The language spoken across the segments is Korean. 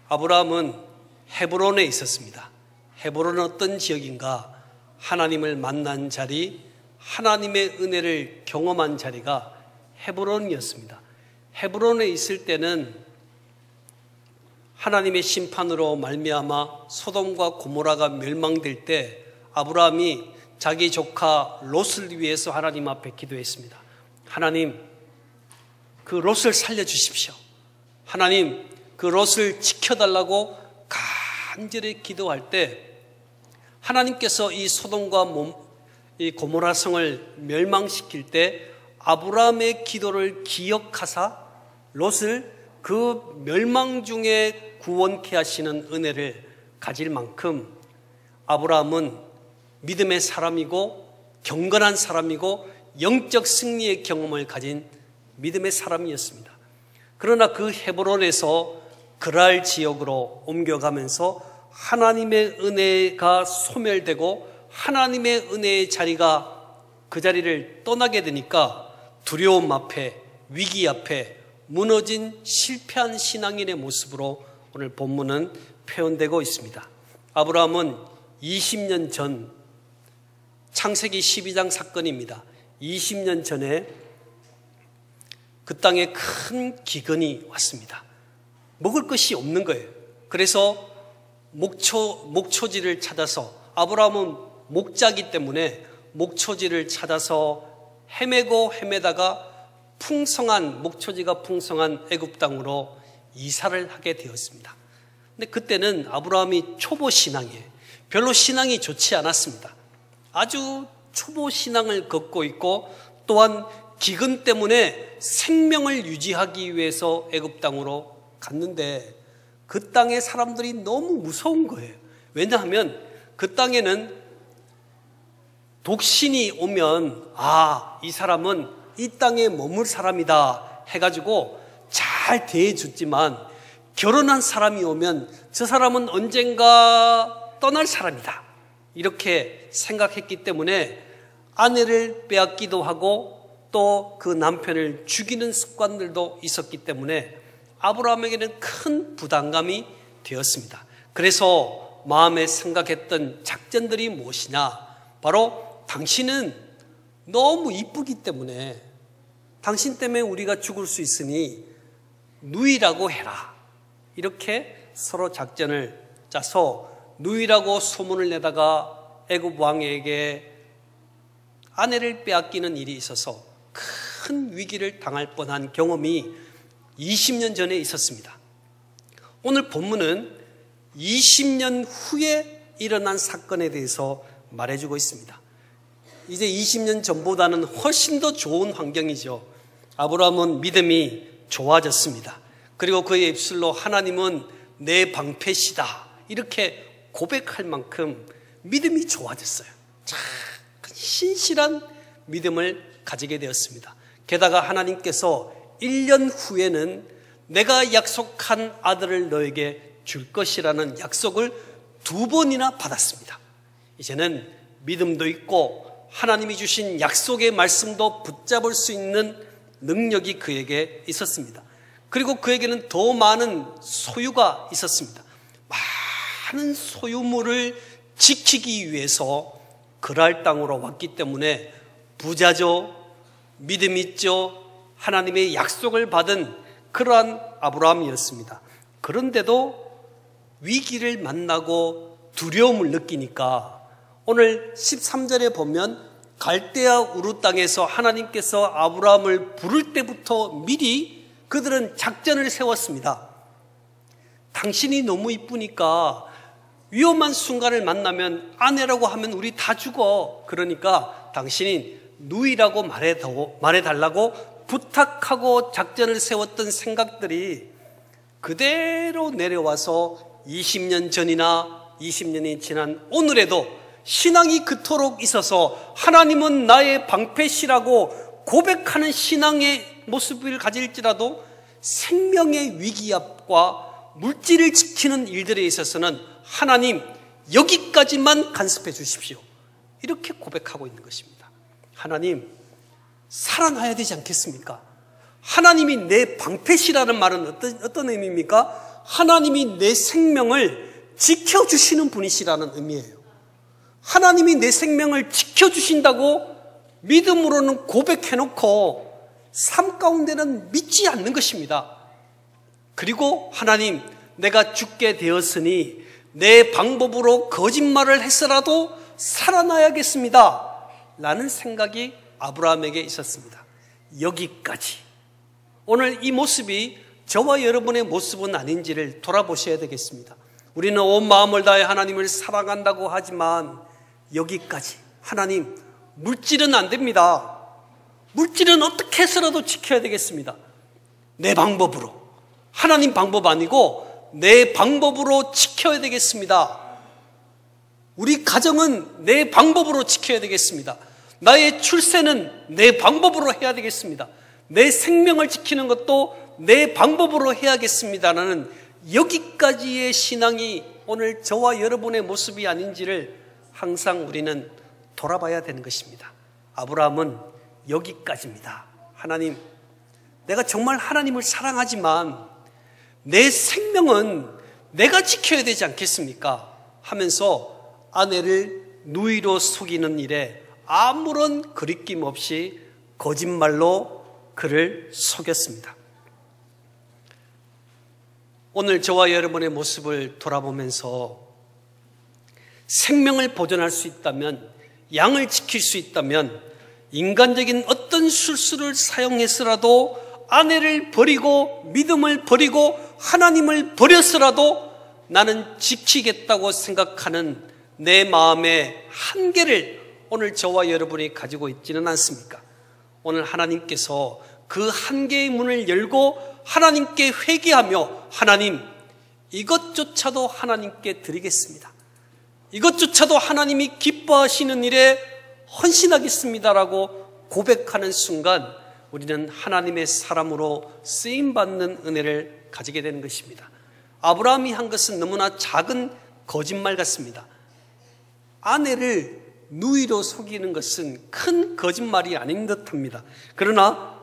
아브라함은 헤브론에 있었습니다. 헤브론은 어떤 지역인가? 하나님을 만난 자리, 하나님의 은혜를 경험한 자리가 헤브론이었습니다. 헤브론에 있을 때는 하나님의 심판으로 말미암아 소돔과 고모라가 멸망될 때 아브라함이 자기 조카 롯을 위해서 하나님 앞에 기도했습니다. 하나님, 그 롯을 살려주십시오. 하나님, 그 롯을 지켜달라고 간절히 기도할 때 하나님께서 이 소돔과 이 고모라 성을 멸망시킬 때 아브라함의 기도를 기억하사 롯을 그 멸망 중에 구원케 하시는 은혜를 가질 만큼 아브라함은 믿음의 사람이고 경건한 사람이고 영적 승리의 경험을 가진 믿음의 사람이었습니다. 그러나 그 헤브론에서 그랄 지역으로 옮겨가면서 하나님의 은혜가 소멸되고 하나님의 은혜의 자리가 그 자리를 떠나게 되니까 두려움 앞에, 위기 앞에 무너진 실패한 신앙인의 모습으로 오늘 본문은 표현되고 있습니다. 아브라함은 20년 전, 창세기 12장 사건입니다. 20년 전에 그 땅에 큰 기근이 왔습니다. 먹을 것이 없는 거예요. 그래서 목초지를 찾아서, 아브라함은 목자기 때문에 목초지를 찾아서 헤매다가 목초지가 풍성한 애굽 땅으로 이사를 하게 되었습니다. 근데 그때는 아브라함이 초보 신앙이에요. 별로 신앙이 좋지 않았습니다. 아주 초보 신앙을 걷고 있고 또한 기근 때문에 생명을 유지하기 위해서 애굽 땅으로 갔는데 그 땅의 사람들이 너무 무서운 거예요. 왜냐하면 그 땅에는 독신이 오면 이 사람은 이 땅에 머물 사람이다 해가지고 잘 대해줬지만 결혼한 사람이 오면 저 사람은 언젠가 떠날 사람이다 이렇게 생각했기 때문에 아내를 빼앗기도 하고 또 그 남편을 죽이는 습관들도 있었기 때문에 아브라함에게는 큰 부담감이 되었습니다. 그래서 마음에 생각했던 작전들이 무엇이냐? 바로 당신은 너무 이쁘기 때문에 당신 때문에 우리가 죽을 수 있으니 누이라고 해라. 이렇게 서로 작전을 짜서 누이라고 소문을 내다가 애굽 왕에게 아내를 빼앗기는 일이 있어서 큰 위기를 당할 뻔한 경험이 20년 전에 있었습니다. 오늘 본문은 20년 후에 일어난 사건에 대해서 말해주고 있습니다. 이제 20년 전보다는 훨씬 더 좋은 환경이죠. 아브라함은 믿음이 좋아졌습니다. 그리고 그의 입술로 하나님은 내 방패시다 이렇게 고백할 만큼 믿음이 좋아졌어요. 참 신실한 믿음을 가지게 되었습니다. 게다가 하나님께서 1년 후에는 내가 약속한 아들을 너에게 줄 것이라는 약속을 2번이나 받았습니다. 이제는 믿음도 있고 하나님이 주신 약속의 말씀도 붙잡을 수 있는 능력이 그에게 있었습니다. 그리고 그에게는 더 많은 소유가 있었습니다. 많은 소유물을 지키기 위해서 그랄 땅으로 왔기 때문에 부자죠, 믿음 있죠, 하나님의 약속을 받은 그러한 아브라함이었습니다. 그런데도 위기를 만나고 두려움을 느끼니까 오늘 13절에 보면 갈대아 우르 땅에서 하나님께서 아브라함을 부를 때부터 미리 그들은 작전을 세웠습니다. 당신이 너무 이쁘니까 위험한 순간을 만나면 아내라고 하면 우리 다 죽어. 그러니까 당신이 누이라고 말해달라고 부탁하고 작전을 세웠던 생각들이 그대로 내려와서 20년 전이나 20년이 지난 오늘에도 신앙이 그토록 있어서 하나님은 나의 방패시라고 고백하는 신앙의 모습을 가질지라도 생명의 위기 앞과 물질을 지키는 일들에 있어서는 하나님 여기까지만 간섭해 주십시오. 이렇게 고백하고 있는 것입니다. 하나님 살아나야 되지 않겠습니까? 하나님이 내 방패시라는 말은 어떤 의미입니까? 하나님이 내 생명을 지켜주시는 분이시라는 의미예요. 하나님이 내 생명을 지켜주신다고 믿음으로는 고백해놓고 삶 가운데는 믿지 않는 것입니다. 그리고 하나님, 내가 죽게 되었으니 내 방법으로 거짓말을 해서라도 살아나야겠습니다 라는 생각이 아브라함에게 있었습니다. 여기까지. 오늘 이 모습이 저와 여러분의 모습은 아닌지를 돌아보셔야 되겠습니다. 우리는 온 마음을 다해 하나님을 사랑한다고 하지만 여기까지. 하나님, 물질은 안 됩니다. 물질은 어떻게 해서라도 지켜야 되겠습니다. 내 방법으로. 하나님 방법 아니고 내 방법으로 지켜야 되겠습니다. 우리 가정은 내 방법으로 지켜야 되겠습니다. 나의 출세는 내 방법으로 해야 되겠습니다. 내 생명을 지키는 것도 내 방법으로 해야겠습니다라는 여기까지의 신앙이 오늘 저와 여러분의 모습이 아닌지를 항상 우리는 돌아봐야 되는 것입니다. 아브라함은 여기까지입니다. 하나님, 내가 정말 하나님을 사랑하지만 내 생명은 내가 지켜야 되지 않겠습니까? 하면서 아내를 누이로 속이는 일에 아무런 거리낌 없이 거짓말로 그를 속였습니다. 오늘 저와 여러분의 모습을 돌아보면서 생명을 보존할 수 있다면, 양을 지킬 수 있다면 인간적인 어떤 술수를 사용해서라도 아내를 버리고 믿음을 버리고 하나님을 버려서라도 나는 지키겠다고 생각하는 내 마음의 한계를 오늘 저와 여러분이 가지고 있지는 않습니까? 오늘 하나님께서 그 한계의 문을 열고 하나님께 회개하며 하나님, 이것조차도 하나님께 드리겠습니다. 이것조차도 하나님이 기뻐하시는 일에 헌신하겠습니다라고 고백하는 순간 우리는 하나님의 사람으로 쓰임받는 은혜를 가지게 되는 것입니다. 아브라함이 한 것은 너무나 작은 거짓말 같습니다. 아내를 누이로 속이는 것은 큰 거짓말이 아닌 듯합니다. 그러나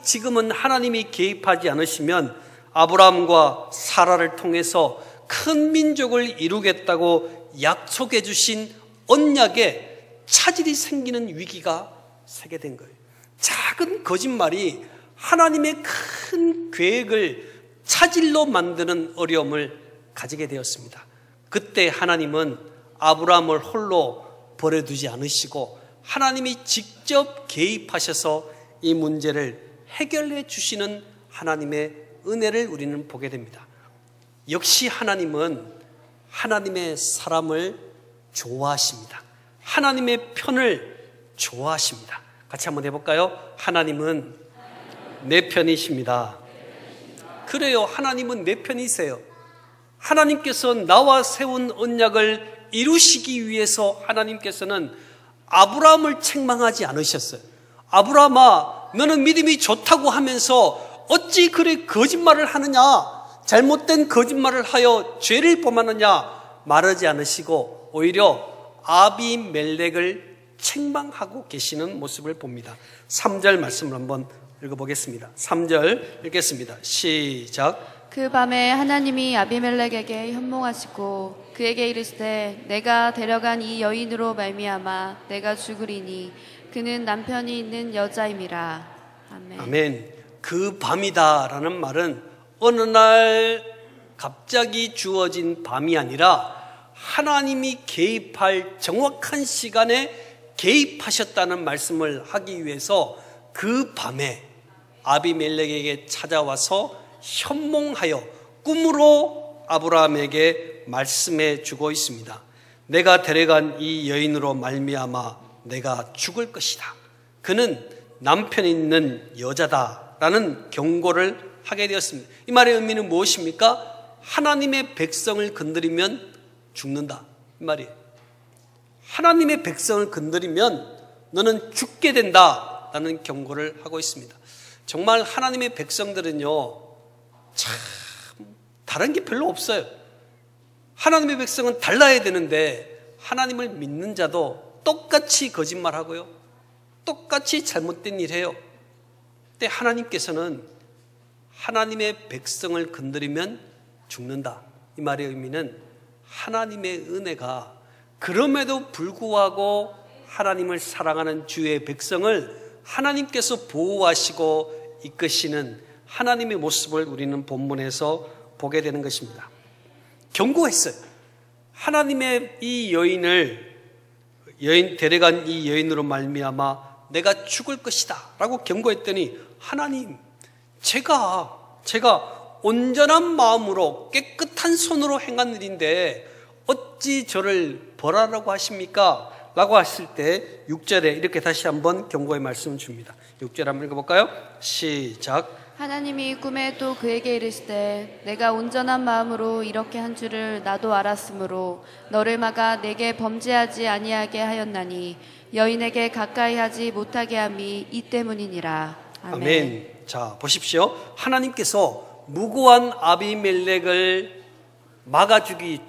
지금은 하나님이 개입하지 않으시면 아브라함과 사라를 통해서 큰 민족을 이루겠다고 약속해 주신 언약에 차질이 생기는 위기가 세게 된 거예요. 작은 거짓말이 하나님의 큰 계획을 차질로 만드는 어려움을 가지게 되었습니다. 그때 하나님은 아브라함을 홀로 버려두지 않으시고 하나님이 직접 개입하셔서 이 문제를 해결해 주시는 하나님의 은혜를 우리는 보게 됩니다. 역시 하나님은 하나님의 사람을 좋아하십니다. 하나님의 편을 좋아하십니다. 같이 한번 해볼까요? 하나님은 내 편이십니다. 그래요. 하나님은 내 편이세요. 하나님께서 나와 세운 언약을 이루시기 위해서 하나님께서는 아브라함을 책망하지 않으셨어요. 아브라함아, 너는 믿음이 좋다고 하면서 어찌 그래 거짓말을 하느냐, 잘못된 거짓말을 하여 죄를 범하느냐 말하지 않으시고 오히려 아비멜렉을 책망하고 계시는 모습을 봅니다. 3절 말씀을 한번 읽어보겠습니다. 3절 읽겠습니다. 시작. 그 밤에 하나님이 아비멜렉에게 현몽하시고 그에게 이르시되 내가 데려간 이 여인으로 말미암아 내가 죽으리니 그는 남편이 있는 여자임이라. 아멘. 아멘. 그 밤이다라는 말은 어느 날 갑자기 주어진 밤이 아니라 하나님이 개입할 정확한 시간에 개입하셨다는 말씀을 하기 위해서 그 밤에 아비멜렉에게 찾아와서 현몽하여 꿈으로 아브라함에게 말씀해 주고 있습니다. 내가 데려간 이 여인으로 말미암아 내가 죽을 것이다. 그는 남편 있는 여자다라는 경고를 하게 되었습니다. 이 말의 의미는 무엇입니까? 하나님의 백성을 건드리면 죽는다, 이 말이에요. 하나님의 백성을 건드리면 너는 죽게 된다라는 경고를 하고 있습니다. 정말 하나님의 백성들은요, 참 다른 게 별로 없어요. 하나님의 백성은 달라야 되는데 하나님을 믿는 자도 똑같이 거짓말하고요, 똑같이 잘못된 일 해요. 근데 하나님께서는 하나님의 백성을 건드리면 죽는다. 이 말의 의미는 하나님의 은혜가 그럼에도 불구하고 하나님을 사랑하는 주의 백성을 하나님께서 보호하시고 이끄시는 하나님의 모습을 우리는 본문에서 보게 되는 것입니다. 경고했어요. 하나님의 이 데려간 이 여인으로 말미암아 내가 죽을 것이다 라고 경고했더니 하나님, 제가 온전한 마음으로 깨끗한 손으로 행한 일인데 어찌 저를 벌하라고 하십니까? 라고 했을 때 6절에 이렇게 다시 한번 경고의 말씀을 줍니다. 6절 한번 읽어볼까요? 시작. 하나님이 꿈에 또 그에게 이르시되 내가 온전한 마음으로 이렇게 한 줄을 나도 알았으므로 너를 막아 내게 범죄하지 아니하게 하였나니 여인에게 가까이 하지 못하게 함이 이 때문이니라. 아멘. 아멘. 자, 보십시오. 하나님께서 무고한 아비멜렉을 막아주기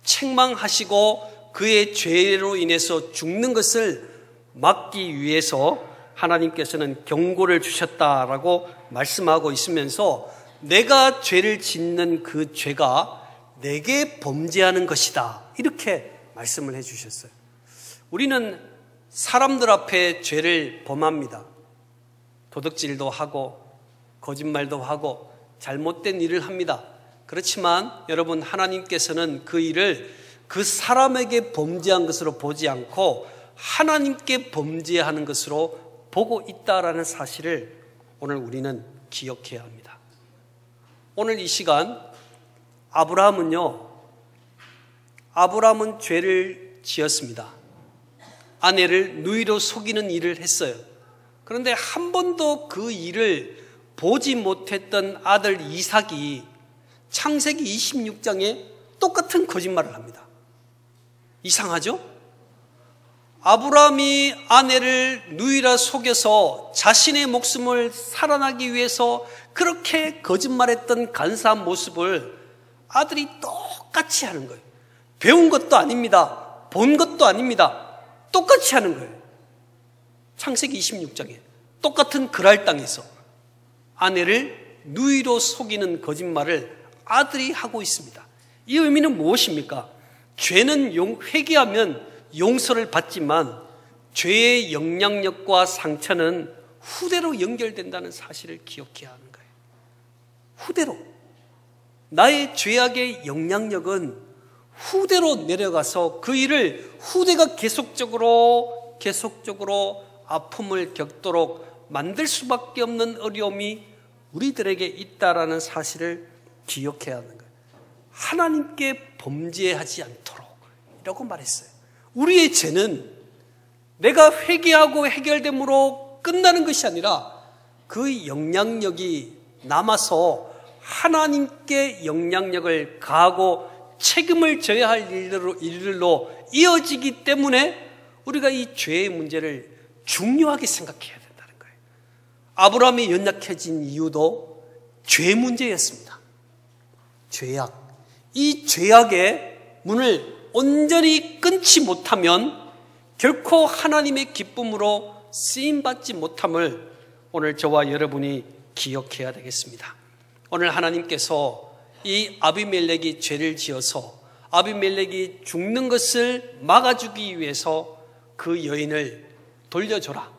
책망하시고 그의 죄로 인해서 죽는 것을 막기 위해서 하나님께서는 경고를 주셨다라고 말씀하고 있으면서 내가 죄를 짓는 그 죄가 내게 범죄하는 것이다 이렇게 말씀을 해주셨어요. 우리는 사람들 앞에 죄를 범합니다. 도둑질도 하고 거짓말도 하고 잘못된 일을 합니다. 그렇지만 여러분, 하나님께서는 그 일을 그 사람에게 범죄한 것으로 보지 않고 하나님께 범죄하는 것으로 보고 있다라는 사실을 오늘 우리는 기억해야 합니다. 오늘 이 시간 아브라함은 죄를 지었습니다. 아내를 누이로 속이는 일을 했어요. 그런데 한 번도 그 일을 보지 못했던 아들 이삭이 창세기 26장에 똑같은 거짓말을 합니다. 이상하죠? 아브라함이 아내를 누이라 속여서 자신의 목숨을 살아나기 위해서 그렇게 거짓말했던 간사한 모습을 아들이 똑같이 하는 거예요. 배운 것도 아닙니다. 본 것도 아닙니다. 똑같이 하는 거예요. 창세기 26장에 똑같은 그랄 땅에서 아내를 누이로 속이는 거짓말을 아들이 하고 있습니다. 이 의미는 무엇입니까? 죄는 회개하면 용서를 받지만 죄의 영향력과 상처는 후대로 연결된다는 사실을 기억해야 하는 거예요. 후대로. 나의 죄악의 영향력은 후대로 내려가서 그 일을 후대가 계속적으로 아픔을 겪도록 만들 수밖에 없는 어려움이 우리들에게 있다라는 사실을 기억해야 하는 거예요. 하나님께 범죄하지 않도록 이라고 말했어요. 우리의 죄는 내가 회개하고 해결됨으로 끝나는 것이 아니라 그 영향력이 남아서 하나님께 영향력을 가하고 책임을 져야 할 일들로 이어지기 때문에 우리가 이 죄의 문제를 중요하게 생각해야 된다는 거예요. 아브라함이 연약해진 이유도 죄 문제였습니다. 죄악. 이 죄악의 문을 온전히 끊지 못하면 결코 하나님의 기쁨으로 쓰임받지 못함을 오늘 저와 여러분이 기억해야 되겠습니다. 오늘 하나님께서 이 아비멜렉이 죄를 지어서 아비멜렉이 죽는 것을 막아주기 위해서 그 여인을 돌려줘라.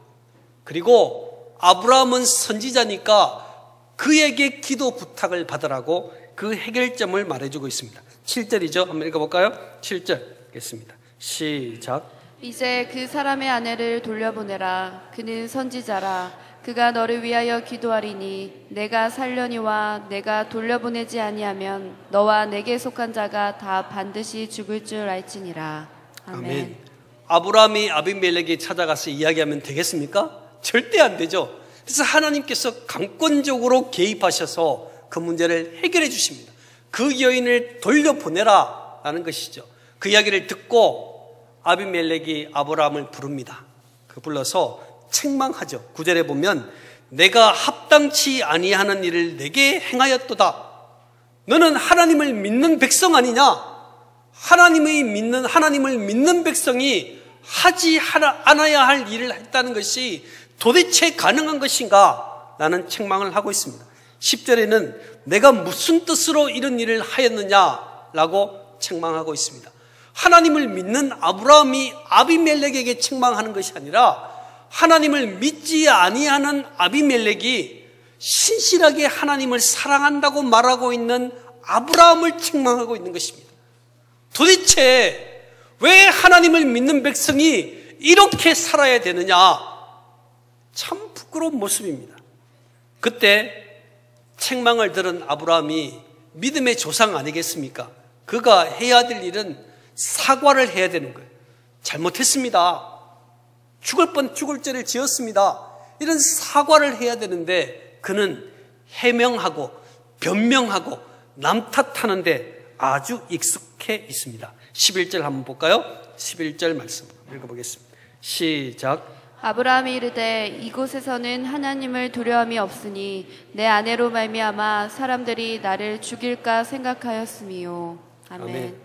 그리고 아브라함은 선지자니까 그에게 기도 부탁을 받으라고 그 해결점을 말해주고 있습니다. 7절이죠. 한번 읽어볼까요? 7절 읽겠습니다. 시작. 이제 그 사람의 아내를 돌려보내라. 그는 선지자라. 그가 너를 위하여 기도하리니 내가 살려니와 내가 돌려보내지 아니하면 너와 내게 속한 자가 다 반드시 죽을 줄 알지니라. 아멘. 아브라함이 아비멜렉에 찾아가서 이야기하면 되겠습니까? 절대 안 되죠. 그래서 하나님께서 강권적으로 개입하셔서 그 문제를 해결해 주십니다. 그 여인을 돌려보내라 라는 것이죠. 그 이야기를 듣고 아비멜렉이 아브라함을 부릅니다. 그 불러서 책망하죠. 9절에 보면 내가 합당치 아니하는 일을 내게 행하였도다. 너는 하나님을 믿는 백성 아니냐? 하나님을 믿는 백성이 하지 않아야 할 일을 했다는 것이 도대체 가능한 것인가? 라는 책망을 하고 있습니다. 10절에는 내가 무슨 뜻으로 이런 일을 하였느냐라고 책망하고 있습니다. 하나님을 믿는 아브라함이 아비멜렉에게 책망하는 것이 아니라 하나님을 믿지 아니하는 아비멜렉이 신실하게 하나님을 사랑한다고 말하고 있는 아브라함을 책망하고 있는 것입니다. 도대체 왜 하나님을 믿는 백성이 이렇게 살아야 되느냐? 참 부끄러운 모습입니다. 그때 책망을 들은 아브라함이 믿음의 조상 아니겠습니까? 그가 해야 될 일은 사과를 해야 되는 거예요. 잘못했습니다. 죽을 죄를 지었습니다. 이런 사과를 해야 되는데 그는 해명하고 변명하고 남 탓하는데 아주 익숙해 있습니다. 11절 한번 볼까요? 11절 말씀 읽어보겠습니다. 시작. 아브라함이 이르되 이곳에서는 하나님을 두려움이 없으니 내 아내로 말미암아 사람들이 나를 죽일까 생각하였음이요. 아멘.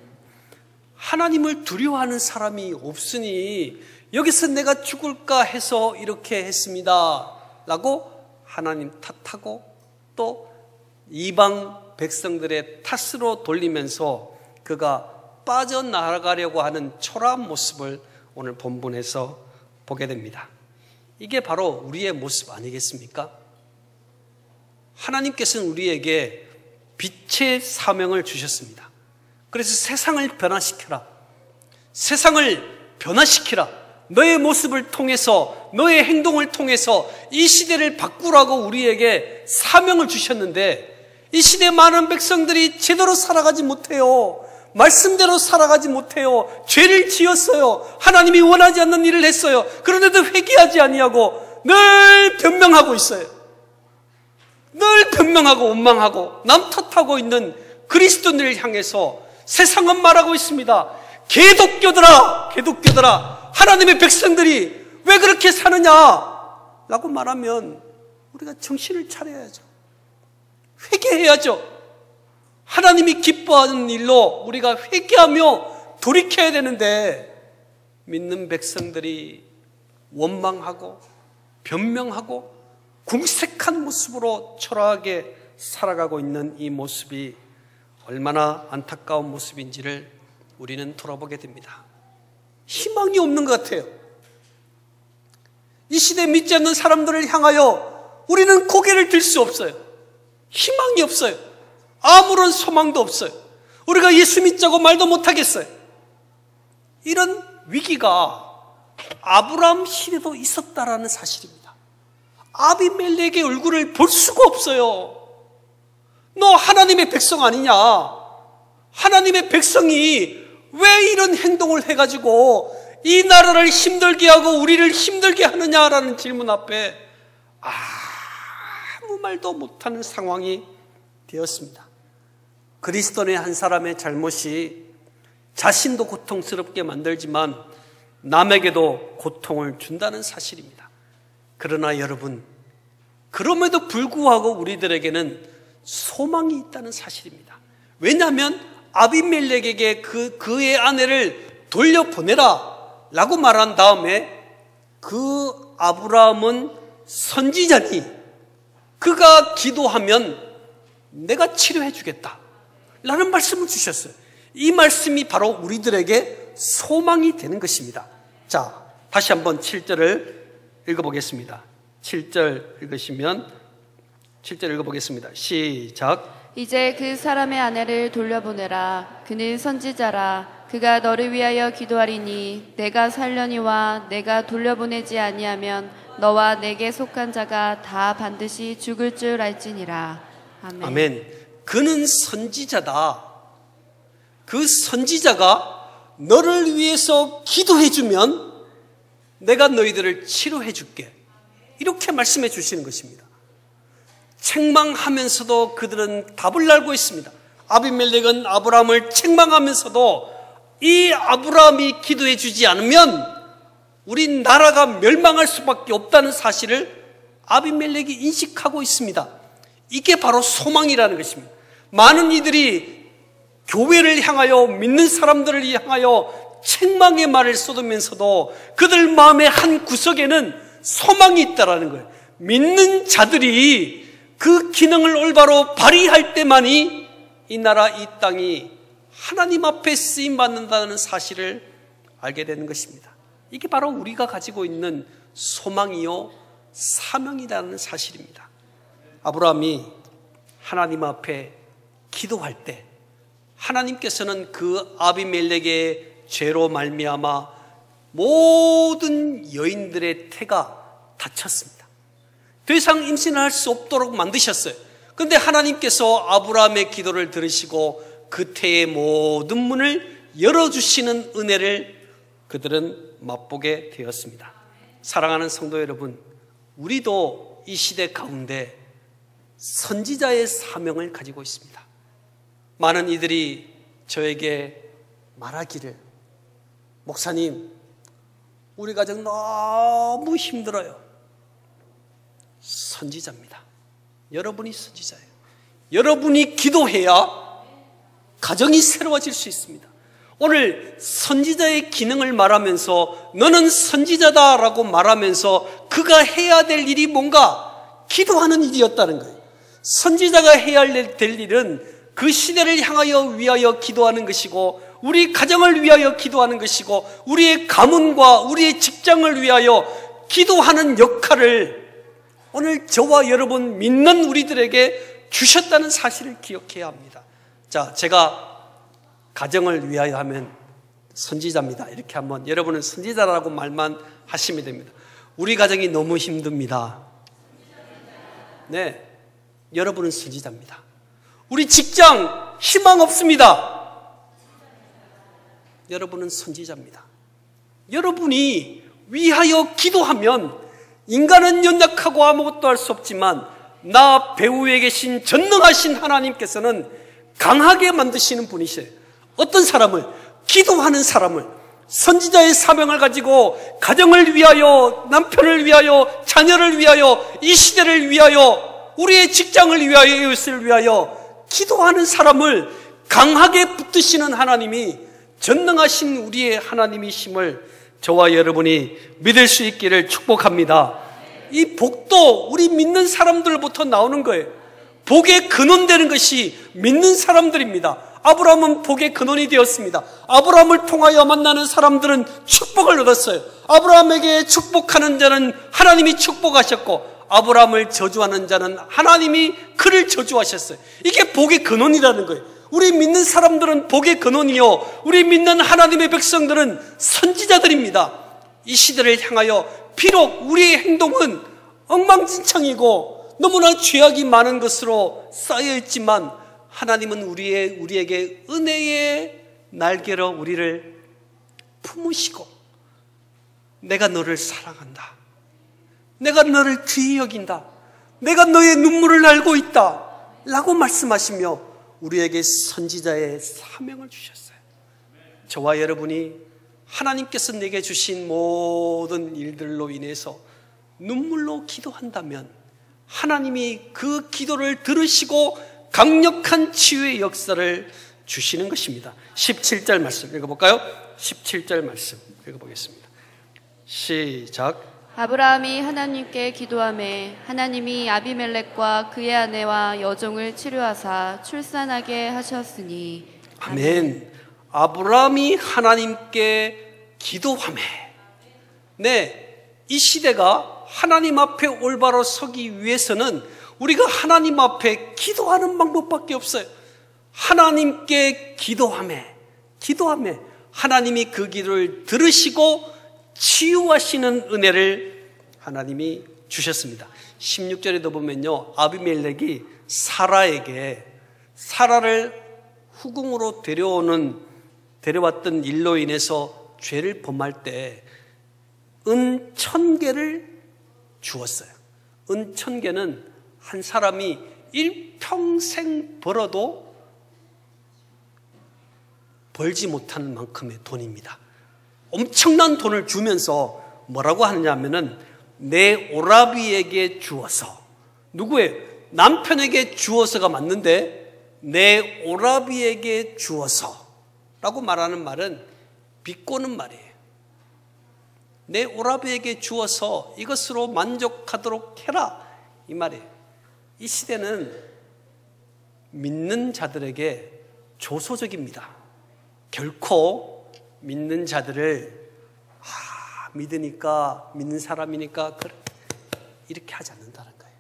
하나님을 두려워하는 사람이 없으니 여기서 내가 죽을까 해서 이렇게 했습니다 라고 하나님 탓하고 또 이방 백성들의 탓으로 돌리면서 그가 빠져나가려고 하는 초라한 모습을 오늘 본문에서 보게 됩니다. 이게 바로 우리의 모습 아니겠습니까? 하나님께서는 우리에게 빛의 사명을 주셨습니다. 그래서 세상을 변화시켜라. 세상을 변화시키라. 너의 모습을 통해서, 너의 행동을 통해서 이 시대를 바꾸라고 우리에게 사명을 주셨는데 이 시대 많은 백성들이 제대로 살아가지 못해요. 말씀대로 살아가지 못해요. 죄를 지었어요. 하나님이 원하지 않는 일을 했어요. 그런데도 회개하지 아니하고 늘 변명하고 있어요. 늘 변명하고 원망하고 남 탓하고 있는 그리스도인들을 향해서 세상은 말하고 있습니다. 개독교들아, 개독교들아, 하나님의 백성들이 왜 그렇게 사느냐 라고 말하면 우리가 정신을 차려야죠. 회개해야죠. 하나님이 기뻐하는 일로 우리가 회개하며 돌이켜야 되는데 믿는 백성들이 원망하고 변명하고 궁색한 모습으로 초라하게 살아가고 있는 이 모습이 얼마나 안타까운 모습인지를 우리는 돌아보게 됩니다. 희망이 없는 것 같아요. 이 시대에 믿지 않는 사람들을 향하여 우리는 고개를 들 수 없어요. 희망이 없어요. 아무런 소망도 없어요. 우리가 예수 믿자고 말도 못하겠어요. 이런 위기가 아브라함 시대도 있었다라는 사실입니다. 아비멜렉의 얼굴을 볼 수가 없어요. 너 하나님의 백성 아니냐? 하나님의 백성이 왜 이런 행동을 해가지고 이 나라를 힘들게 하고 우리를 힘들게 하느냐라는 질문 앞에 아무 말도 못하는 상황이 되었습니다. 그리스도인의 한 사람의 잘못이 자신도 고통스럽게 만들지만 남에게도 고통을 준다는 사실입니다. 그러나 여러분, 그럼에도 불구하고 우리들에게는 소망이 있다는 사실입니다. 왜냐하면 아비멜렉에게 그의 아내를 돌려보내라 라고 말한 다음에 그 아브라함은 선지자니 그가 기도하면 내가 치료해 주겠다 라는 말씀을 주셨어요. 이 말씀이 바로 우리들에게 소망이 되는 것입니다. 자, 다시 한번 7절을 읽어보겠습니다. 7절 읽으시면 7절 읽어보겠습니다. 시작. 이제 그 사람의 아내를 돌려보내라. 그는 선지자라. 그가 너를 위하여 기도하리니 내가 살려니와 내가 돌려보내지 아니하면 너와 내게 속한 자가 다 반드시 죽을 줄 알지니라. 아멘. 아멘. 그는 선지자다. 그 선지자가 너를 위해서 기도해주면 내가 너희들을 치료해 줄게. 이렇게 말씀해 주시는 것입니다. 책망하면서도 그들은 답을 알고 있습니다. 아비멜렉은 아브라함을 책망하면서도 이 아브라함이 기도해 주지 않으면 우리 나라가 멸망할 수밖에 없다는 사실을 아비멜렉이 인식하고 있습니다. 이게 바로 소망이라는 것입니다. 많은 이들이 교회를 향하여 믿는 사람들을 향하여 책망의 말을 쏟으면서도 그들 마음의 한 구석에는 소망이 있다라는 거예요. 믿는 자들이 그 기능을 올바로 발휘할 때만이 이 나라 이 땅이 하나님 앞에 쓰임받는다는 사실을 알게 되는 것입니다. 이게 바로 우리가 가지고 있는 소망이요 사명이라는 사실입니다. 아브라함이 하나님 앞에 기도할 때 하나님께서는 그 아비멜렉의 죄로 말미암아 모든 여인들의 태가 닫혔습니다. 더 이상 임신을 할 수 없도록 만드셨어요. 그런데 하나님께서 아브라함의 기도를 들으시고 그 태의 모든 문을 열어주시는 은혜를 그들은 맛보게 되었습니다. 사랑하는 성도 여러분, 우리도 이 시대 가운데 선지자의 사명을 가지고 있습니다. 많은 이들이 저에게 말하기를, 목사님, 우리 가정 너무 힘들어요. 선지자입니다. 여러분이 선지자예요. 여러분이 기도해야 가정이 새로워질 수 있습니다. 오늘 선지자의 기능을 말하면서 너는 선지자다라고 말하면서 그가 해야 될 일이 뭔가 기도하는 일이었다는 거예요. 선지자가 해야 될 일은 그 시대를 향하여 위하여 기도하는 것이고 우리 가정을 위하여 기도하는 것이고 우리의 가문과 우리의 직장을 위하여 기도하는 역할을 오늘 저와 여러분 믿는 우리들에게 주셨다는 사실을 기억해야 합니다. 자, 제가 가정을 위하여 하면 선지자입니다. 이렇게 한번 여러분은 선지자라고 말만 하시면 됩니다. 우리 가정이 너무 힘듭니다. 네, 여러분은 선지자입니다. 우리 직장 희망 없습니다. 여러분은 선지자입니다. 여러분이 위하여 기도하면 인간은 연약하고 아무것도 할 수 없지만 나 배후에 계신 전능하신 하나님께서는 강하게 만드시는 분이세요. 어떤 사람을? 기도하는 사람을, 선지자의 사명을 가지고 가정을 위하여, 남편을 위하여, 자녀를 위하여, 이 시대를 위하여, 우리의 직장을 위하여, 이웃을 위하여 기도하는 사람을 강하게 붙드시는 하나님이 전능하신 우리의 하나님이심을 저와 여러분이 믿을 수 있기를 축복합니다. 이 복도 우리 믿는 사람들부터 나오는 거예요. 복의 근원되는 것이 믿는 사람들입니다. 아브라함은 복의 근원이 되었습니다. 아브라함을 통하여 만나는 사람들은 축복을 얻었어요. 아브라함에게 축복하는 자는 하나님이 축복하셨고 아브라함을 저주하는 자는 하나님이 그를 저주하셨어요. 이게 복의 근원이라는 거예요. 우리 믿는 사람들은 복의 근원이요, 우리 믿는 하나님의 백성들은 선지자들입니다. 이 시대를 향하여 비록 우리의 행동은 엉망진창이고 너무나 죄악이 많은 것으로 쌓여있지만 하나님은 우리에게 은혜의 날개로 우리를 품으시고 내가 너를 사랑한다, 내가 너를 귀히 여긴다, 내가 너의 눈물을 알고 있다 라고 말씀하시며 우리에게 선지자의 사명을 주셨어요. 저와 여러분이 하나님께서 내게 주신 모든 일들로 인해서 눈물로 기도한다면 하나님이 그 기도를 들으시고 강력한 치유의 역사를 주시는 것입니다. 17절 말씀 읽어볼까요? 17절 말씀 읽어보겠습니다. 시작. 아브라함이 하나님께 기도하매 하나님이 아비멜렉과 그의 아내와 여종을 치료하사 출산하게 하셨으니. 아멘. 아브라함이 하나님께 기도하매, 네, 이 시대가 하나님 앞에 올바로 서기 위해서는 우리가 하나님 앞에 기도하는 방법밖에 없어요. 하나님께 기도하매 하나님이 그 기도를 들으시고 치유하시는 은혜를 하나님이 주셨습니다. 16절에도 보면요, 아비멜렉이 사라를 후궁으로 데려왔던 일로 인해서 죄를 범할 때 은 1000개를 주었어요. 은 1000개는 한 사람이 일평생 벌어도 벌지 못하는 만큼의 돈입니다. 엄청난 돈을 주면서 뭐라고 하느냐면은 내 오라비에게 주어서, 누구예요? 남편에게 주어서가 맞는데 내 오라비에게 주어서 라고 말하는 말은 비꼬는 말이에요. 내 오라비에게 주어서 이것으로 만족하도록 해라, 이 말이에요. 이 시대는 믿는 자들에게 조소적입니다. 결코 믿는 자들을 믿으니까, 믿는 사람이니까 이렇게 하지 않는다는 거예요.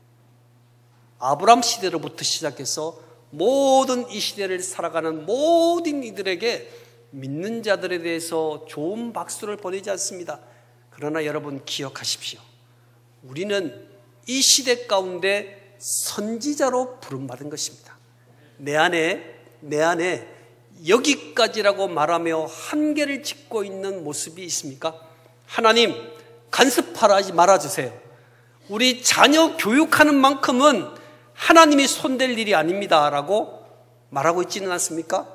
아브라함 시대로부터 시작해서 모든 이 시대를 살아가는 모든 이들에게 믿는 자들에 대해서 좋은 박수를 보내지 않습니다. 그러나 여러분 기억하십시오. 우리는 이 시대 가운데 선지자로 부름받은 것입니다. 내 안에 여기까지라고 말하며 한계를 짓고 있는 모습이 있습니까? 하나님, 간섭하지 말아주세요. 우리 자녀 교육하는 만큼은 하나님이 손댈 일이 아닙니다 라고 말하고 있지는 않습니까?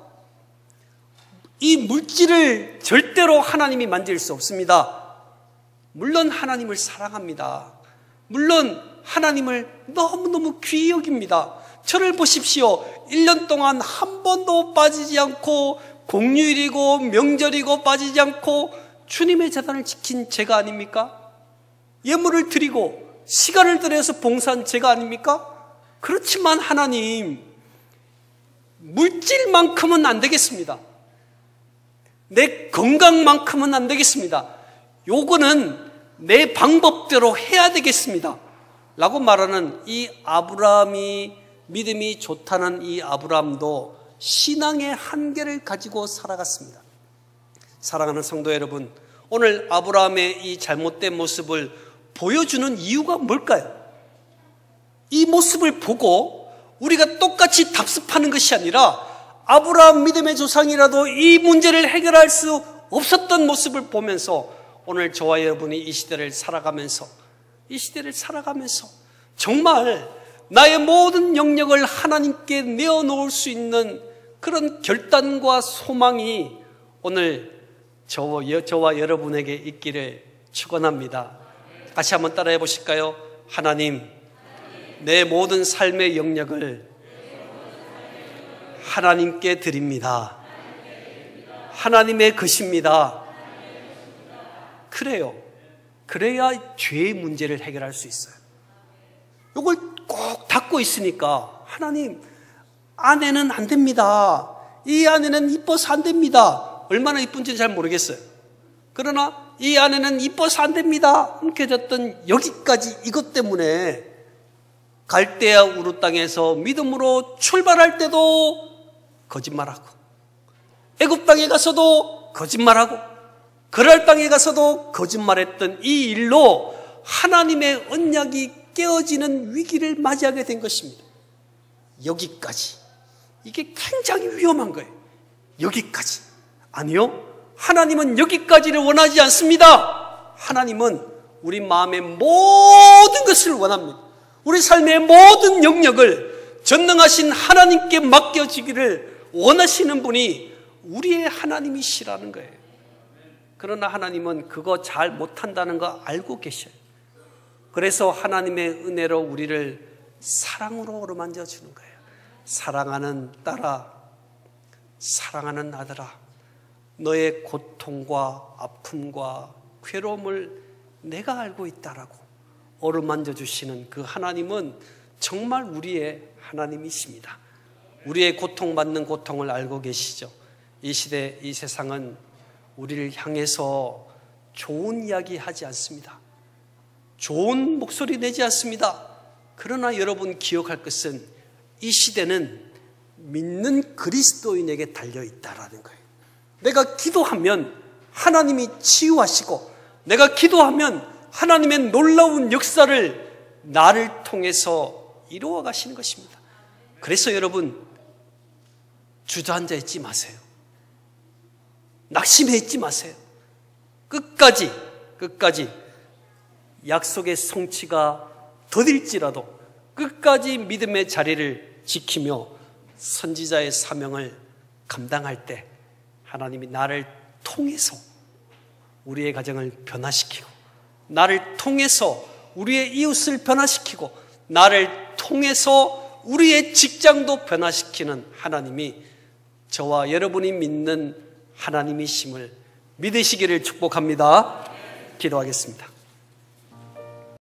이 물질을 절대로 하나님이 만질 수 없습니다. 물론 하나님을 사랑합니다. 물론 하나님을 너무너무 귀히 여깁니다. 저를 보십시오. 1년 동안 한 번도 빠지지 않고 공휴일이고 명절이고 빠지지 않고 주님의 제단을 지킨 제가 아닙니까? 예물을 드리고 시간을 들여서 봉사한 제가 아닙니까? 그렇지만 하나님, 물질만큼은 안 되겠습니다. 내 건강만큼은 안 되겠습니다. 요거는 내 방법대로 해야 되겠습니다 라고 말하는 이 아브라함이, 믿음이 좋다는 이 아브라함도 신앙의 한계를 가지고 살아갔습니다. 사랑하는 성도 여러분, 오늘 아브라함의 이 잘못된 모습을 보여주는 이유가 뭘까요? 이 모습을 보고 우리가 똑같이 답습하는 것이 아니라 아브라함 믿음의 조상이라도 이 문제를 해결할 수 없었던 모습을 보면서 오늘 저와 여러분이 이 시대를 살아가면서 정말 나의 모든 영역을 하나님께 내어놓을 수 있는 그런 결단과 소망이 오늘 저와 여러분에게 있기를 축원합니다. 같이 한번 따라해 보실까요? 하나님, 내 모든 삶의 영역을 하나님께 드립니다. 하나님의 것입니다. 그래요. 그래야 죄의 문제를 해결할 수 있어요. 이걸 꼭 닫고 있으니까 하나님, 아내는 안 됩니다. 이 아내는 이뻐서 안 됩니다. 얼마나 이쁜지는 잘 모르겠어요. 그러나 이 아내는 이뻐서 안 됩니다. 움켜졌던 여기까지 이것 때문에 갈대아 우르 땅에서 믿음으로 출발할 때도 거짓말하고, 애굽 땅에 가서도 거짓말하고, 그랄 땅에 가서도 거짓말했던 이 일로 하나님의 언약이 깨어지는 위기를 맞이하게 된 것입니다. 여기까지. 이게 굉장히 위험한 거예요. 여기까지. 아니요, 하나님은 여기까지를 원하지 않습니다. 하나님은 우리 마음의 모든 것을 원합니다. 우리 삶의 모든 영역을 전능하신 하나님께 맡겨지기를 원하시는 분이 우리의 하나님이시라는 거예요. 그러나 하나님은 그거 잘 못한다는 거 알고 계셔요. 그래서 하나님의 은혜로 우리를 사랑으로 어루만져 주는 거예요. 사랑하는 딸아, 사랑하는 아들아, 너의 고통과 아픔과 괴로움을 내가 알고 있다라고 어루만져 주시는 그 하나님은 정말 우리의 하나님이십니다. 우리의 고통받는 고통을 알고 계시죠. 이 시대, 이 세상은 우리를 향해서 좋은 이야기 하지 않습니다. 좋은 목소리 내지 않습니다. 그러나 여러분 기억할 것은 이 시대는 믿는 그리스도인에게 달려있다라는 거예요. 내가 기도하면 하나님이 치유하시고, 내가 기도하면 하나님의 놀라운 역사를 나를 통해서 이루어 가시는 것입니다. 그래서 여러분, 주저앉아 있지 마세요. 낙심해 있지 마세요. 끝까지 약속의 성취가 더딜지라도 끝까지 믿음의 자리를 지키며 선지자의 사명을 감당할 때 하나님이 나를 통해서 우리의 가정을 변화시키고, 나를 통해서 우리의 이웃을 변화시키고, 나를 통해서 우리의 직장도 변화시키는 하나님이 저와 여러분이 믿는 하나님이심을 믿으시기를 축복합니다. 기도하겠습니다.